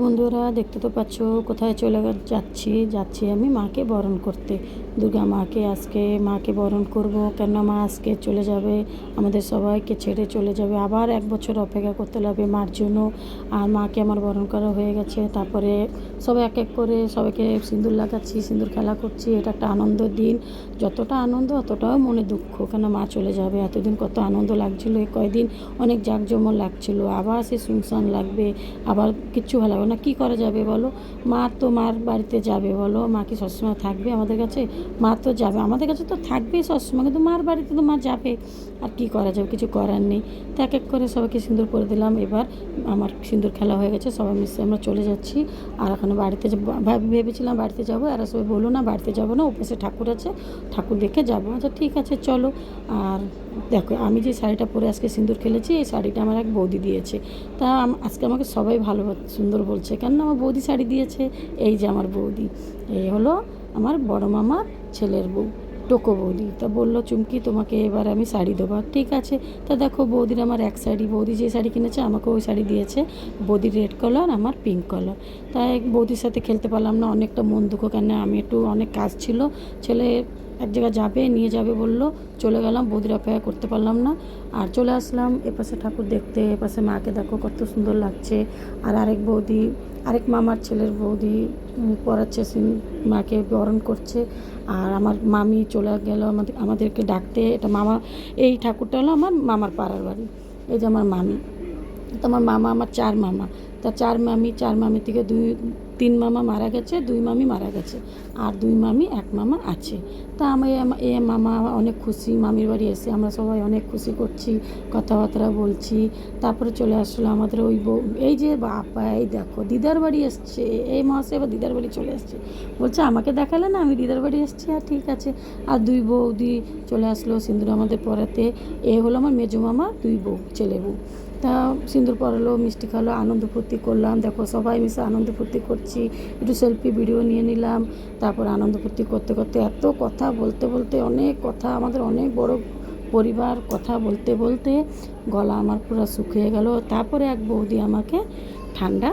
বন্ধুরা দেখতে তো পাচ্ছ কোথায় যাচ্ছি আমি মাকে বরণ করতে। দুর্গা মাকে আজকে মাকে বরণ করব, কেন মা আজকে চলে যাবে, আমাদের সবাইকে ছেড়ে চলে যাবে। আবার 1 বছর অপেক্ষা করতে লাগবে মার জন্য। আর মাকে আমার বরণ করা হয়ে গেছে। তারপরে সবাই এক এক করে সবাইকে সিঁদুর লাগাচ্ছি, সিঁদুর খেলা করছি। এটা একটা আনন্দের দিন। যতটা আনন্দ অতটাও মনে দুঃখ, কেন মা চলে যাবে। এতদিন কত আনন্দ লাগছিল, এই কয়দিন অনেক জাঁকজমক লাগছিল। আবার সে শুনশান লাগবে, আবার কিচ্ছু ভালো লাগবে না। কী করা যাবে বলো? মা তো মার বাড়িতে যাবে বলো, মা কি সবসময় থাকবে আমাদের কাছে? মা তো যাবে, আমাদের কাছে তো থাকবেই সবসময়, কিন্তু মার বাড়িতে তো মা যাবে। আর কি করা যাবে, কিছু করার নেই। তো এক এক করে সবাইকে সিঁদুর করে দিলাম। এবার আমার সিঁদুর খেলা হয়ে গেছে, সবাই মিশে আমরা চলে যাচ্ছি। আর এখন বাড়িতে ভেবেছিলাম বাড়িতে যাবো, আর সবাই বলো না বাড়িতে যাবো না, ওপাশে ঠাকুর আছে, ঠাকুর দেখে যাবো। আচ্ছা ঠিক আছে চলো। আর দেখো আমি যে শাড়িটা পরে আজকে সিঁদুর খেলেছি, এই শাড়িটা আমার এক বৌদি দিয়েছে। তা আজকে আমাকে সবাই ভালো সুন্দর বলছে, কেননা আমার বৌদি শাড়ি দিয়েছে। এই যে আমার বৌদি, এই হলো আমার বড় মামার ছেলের বউ, টোকো বৌদি। তা বললো চুমকি তোমাকে এবার আমি শাড়ি দেবো। ঠিক আছে। তা দেখো বৌদির আমার এক শাড়ি, বৌদি যে শাড়ি কিনেছে আমাকে ওই শাড়ি দিয়েছে। বৌদির রেড কালার, আমার পিঙ্ক কালার। তাই বৌদির সাথে খেলতে পারলাম না, অনেকটা মন দুঃখ, কেন আমি একটু অনেক কাজ ছিল। ছেলে এক জায়গায় যাবে, নিয়ে যাবে বললো, চলে গেলাম, বৌদির অপেক্ষা করতে পারলাম না। আর চলে আসলাম এপাশে ঠাকুর দেখতে। এপাশে মাকে দেখো কত সুন্দর লাগছে। আর আরেক বৌদি, আরেক মামার ছেলের বৌদি পড়াচ্ছে, মাকে বরণ করছে। আর আমার মামি চলে গেল আমাদেরকে ডাকতে। এটা মামা, এই ঠাকুরটা হলো আমার মামার পাড়ার বাড়ি। এই যে আমার মামি, তো আমার মামা, আমার 4 মামা। তা 4 মামি থেকে 3 মামা মারা গেছে, 2 মামি মারা গেছে, আর 2 মামি 1 মামা আছে। তা আমি এ মামা অনেক খুশি, মামির বাড়ি এসে আমরা সবাই অনেক খুশি করছি, কথাবার্তা বলছি। তারপরে চলে আসলো আমাদের ওই বউ, এই যে বাপা, এই দেখো দিদার বাড়ি এসছে, এই মাসে এবার দিদার বাড়ি চলে আসছে। বলছে আমাকে দেখালে না, আমি দিদার বাড়ি এসছি। আর ঠিক আছে। আর 2 বৌদি চলে আসলো সিঁদুর আমাদের পরাতে। এ হলো আমার মেজো মামা, 2 বউ, ছেলে বউ। তা সিঁদুর পরালো, মিষ্টি খাওয়ালো, আনন্দ ফুর্তি করলাম। দেখো সবাই মিশে আনন্দ ফুর্তি করছি, একটু সেলফি ভিডিও নিয়ে নিলাম। তারপর আনন্দ ফুর্তি করতে করতে এত কথা বলতে বলতে, অনেক কথা, আমাদের অনেক বড় পরিবার, কথা বলতে বলতে গলা আমার পুরো শুকিয়ে গেল। তারপরে এক বৌদি আমাকে ঠান্ডা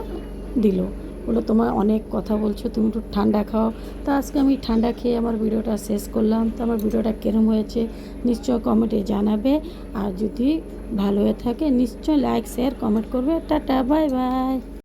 দিল, বললো তোমার অনেক কথা বলছো, তুমি একটু ঠান্ডা খাও। তো আজকে আমি ঠান্ডা খেয়ে আমার ভিডিওটা শেষ করলাম। তো আমার ভিডিওটা কেরম হয়েছে নিশ্চয় কমেন্টে জানাবে। আর যদি ভালো হয়ে থাকে নিশ্চয় লাইক শেয়ার কমেন্ট করবে। Tata bye bye.